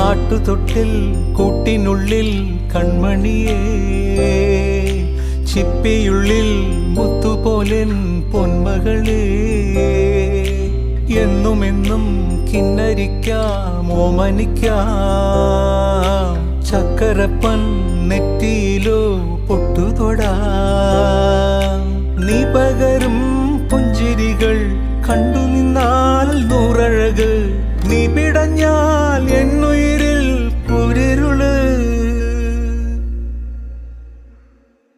ആട്ടുതൊട്ടിൽ കൂട്ടിനുള്ളിൽ കൺമണിയേ, ചിപ്പിയുള്ളിൽ മുത്തുപോലെൻ പൊന്മകളേ, എന്നുമെന്നും കിന്നരിക്കാം ഓമനിക്കാം, ചക്കരപ്പൻ നെറ്റിയിലോ പൊട്ടുതൊടാം. നീ പകരും പുഞ്ചിരികൾ കണ്ടു നിന്നാൽ നൂറഴക്, നീ പിടഞ്ഞാൽ എന്നുയിരിൽ കുരിരുള്.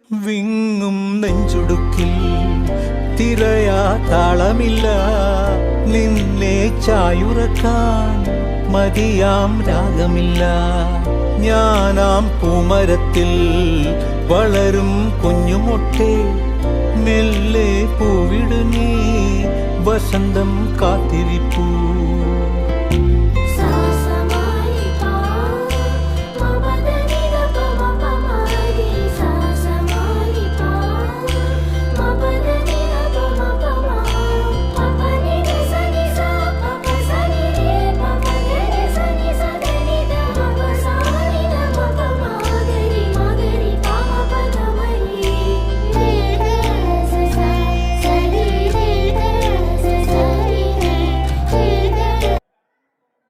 വിങ്ങും നെഞ്ചുടുക്കിൽ തിരയാ താളമില്ല, നിന്നെ ചായുറക്കാൻ മതിയാം രാഗമില്ല. ഞാനാം പൂമരത്തിൽ വളരും കുഞ്ഞുമൊട്ടെ, മെല്ലെ പൂവിടു നീ വസന്തം കാത്തിരിപ്പൂ.